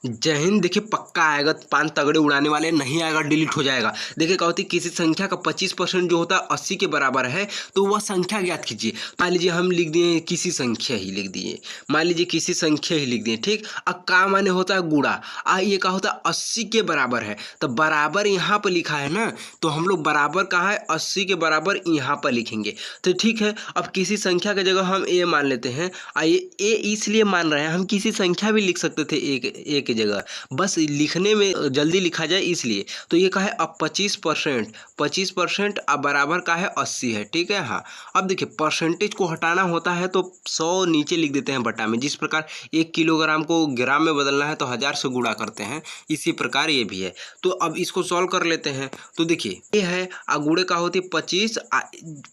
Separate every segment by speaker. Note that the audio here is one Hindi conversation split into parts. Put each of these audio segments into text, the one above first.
Speaker 1: जय हिंद। देखिए पक्का आएगा, पान तगड़े उड़ाने वाले, नहीं आएगा डिलीट हो जाएगा। देखिए क्या होती है, किसी संख्या का 25% जो होता है 80 के बराबर है, तो वह संख्या ज्ञात कीजिए। मान लीजिए हम लिख दिए किसी संख्या ही लिख दिए, मान लीजिए किसी संख्या ही लिख दिए, ठीक। अब का माने होता है गुणा, ये क्या होता है 80 के बराबर है, तो बराबर यहाँ पर लिखा है ना, तो हम लोग बराबर कहाँ है 80 के बराबर यहाँ पर लिखेंगे। तो ठीक है, अब किसी संख्या की जगह हम ए मान लेते हैं। ये ए इसलिए मान रहे हैं, हम किसी संख्या भी लिख सकते थे ए की जगह, बस लिखने में जल्दी लिखा जाए इसलिए। तो ये का है अब 25% अब बराबर का है 80 है, ठीक है। हाँ, अब देखिए परसेंटेज को हटाना होता है तो 100 नीचे लिख देते हैं बटा में। जिस प्रकार 1 किलोग्राम को ग्राम में बदलना है तो 1000 से गुणा करते हैं, इसी प्रकार ये भी है। तो अब इसको सॉल्व कर लेते हैं। तो देखिए ये है गुणे का होती है 25,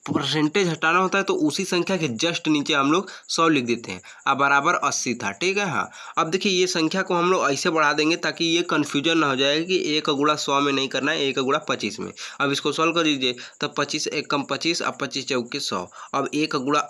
Speaker 1: परसेंटेज हटाना होता है तो उसी संख्या के जस्ट नीचे हम लोग 100 लिख देते हैं। अब बराबर 80 था, ठीक है। हाँ, अब देखिए ये संख्या को हम लोग ऐसे बढ़ा देंगे ताकि ये कन्फ्यूजन ना हो जाए कि 1 का गुणा 100 में नहीं करना है, 1 का गुणा 25 में। अब इसको सॉल्व कर दीजिए, तब 25 एक कम 25, अब 25 चौके 100। अब 1 का गुणा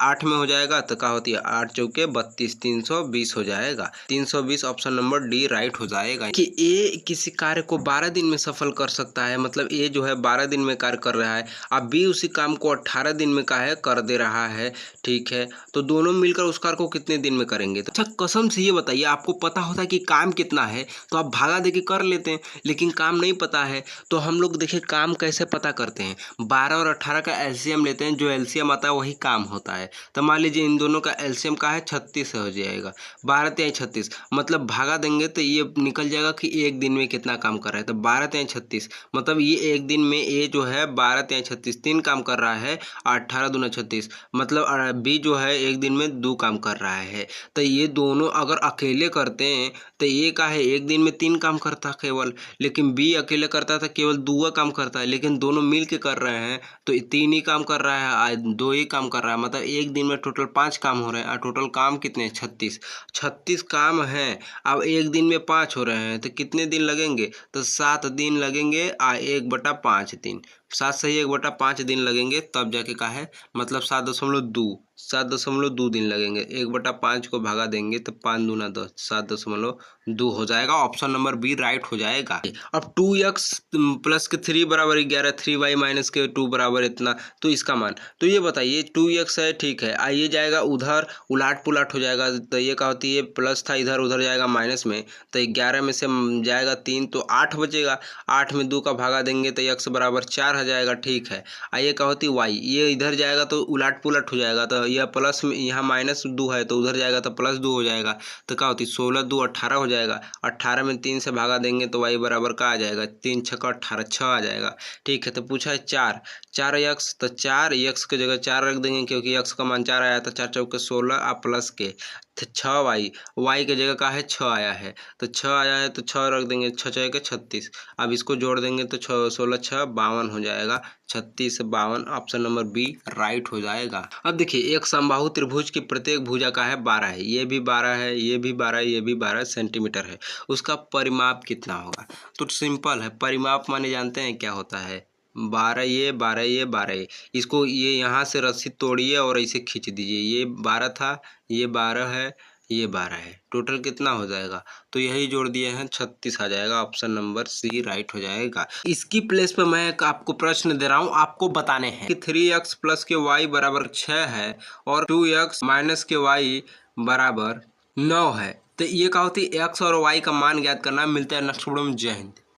Speaker 1: 8 में हो जाएगा तो क्या होती है 8 चौके 32, 320 हो जाएगा। 320 ऑप्शन नंबर डी राइट हो जाएगा। कि ए किसी कार्य को 12 दिन में सफल कर सकता है, मतलब ए जो है 12 दिन में कार्य कर रहा है, अब बी उसी काम को 18 दिन में का है कर दे रहा है, ठीक है। तो दोनों मिलकर उस कार्य को कितने दिन में करेंगे? तो अच्छा कसम से ये बताइए, आपको पता होता है कि काम कितना है तो आप भागा दे के कर लेते हैं, लेकिन काम नहीं पता है तो हम लोग देखिए काम कैसे पता करते हैं। 12 और 18 का एलसीएम लेते हैं, जो एलसीएम आता है वही काम होता है। तो मान लीजिए इन दोनों का एलसीएम का है 36 हो जाएगा, 12 तिहाई 36, मतलब भागा देंगे तो ये निकल जाएगा कि एक दिन में कितना काम कर रहा है। तो 12 तिहाई 36, मतलब ये एक दिन में ए जो है 12 तिहाई 36 3 काम कर रहा है, 18 दूना 36, मतलब बी जो है एक दिन में 2 काम कर रहा है। तो ये दोनों अगर अकेले करते हैं तो ये का है एक दिन में 3 काम करता केवल, लेकिन बी अकेले करता था केवल 2 काम करता है, लेकिन दोनों मिल के कर रहे हैं तो 3 ही काम कर रहा है, आज 2 ही काम कर रहा है, मतलब एक दिन में टोटल 5 काम हो रहे हैं। और टोटल काम कितने हैं 36 काम हैं। अब एक दिन में 5 हो रहे हैं तो कितने दिन लगेंगे? तो 7 दिन लगेंगे, 1/5 दिन, 7 सही 1/5 दिन लगेंगे, तब जाके का है मतलब 7.2 दिन लगेंगे। 1/5 को भागा देंगे तो 5 दूना 10, 7.2 हो जाएगा। ऑप्शन नंबर बी राइट हो जाएगा। अब 2x प्लस के 3 बराबर 11, 3y माइनस के 2 बराबर इतना, तो इसका मान तो ये बताइए 2x है, ठीक है। आइए जाएगा उधर उलाट पुलाट हो जाएगा, तो ये क्या होती है प्लस था इधर उधर जाएगा माइनस में, तो 11 में से जाएगा 3 तो 8 बचेगा, 8 में 2 का भागा देंगे तो x बराबर 4 हो जाएगा, ठीक है। आइए क्या होती y, ये इधर जाएगा तो उलाट पुलट हो जाएगा, तो यह प्लस में यहाँ -2 है तो उधर जाएगा तो +2 हो जाएगा, तो क्या होती 16 2 18 हो जाएगा। 18 में 3 से भागा देंगे तो y बराबर का आ जाएगा 3 6 का 18, 6 आ जाएगा, ठीक है। तो पूछा है 4x, तो 4x की जगह 4 रख देंगे क्योंकि x का मान 4 आया था, 4 चौके 16 आप प्लस के 6y, y की जगह का है 6 आया है, तो 6 आया है तो 6 रख देंगे, 6 6 के 36, अब इसको जोड़ देंगे तो 16 6 52 हो जाएगा, 36 से 52 ऑप्शन नंबर बी राइट हो जाएगा। अब देखिए एक समबाहु त्रिभुज की प्रत्येक भुजा का है 12 है, ये भी 12 है, ये भी 12 है, ये भी 12 सेंटीमीटर है, उसका परिमाप कितना होगा? तो सिंपल है, परिमाप माने जानते हैं क्या होता है? 12 ये 12 ये 12 ये, इसको ये यहाँ से रस्सी तोड़िए और ऐसे खींच दीजिए, ये 12 था, ये 12 है, ये 12 है, टोटल कितना हो जाएगा? तो यही जोड़ दिए हैं 36 आ जाएगा, ऑप्शन नंबर सी राइट हो जाएगा। इसकी प्लेस पे मैं आपको प्रश्न दे रहा हूँ, आपको बताने हैं कि 3x प्लस के y बराबर 6 है और 2x माइनस के y बराबर 9 है। तो ये क्या होती है x और y का मान ज्ञात करना। मिलता है नेक्स्ट वीडियो में। जय हिंद।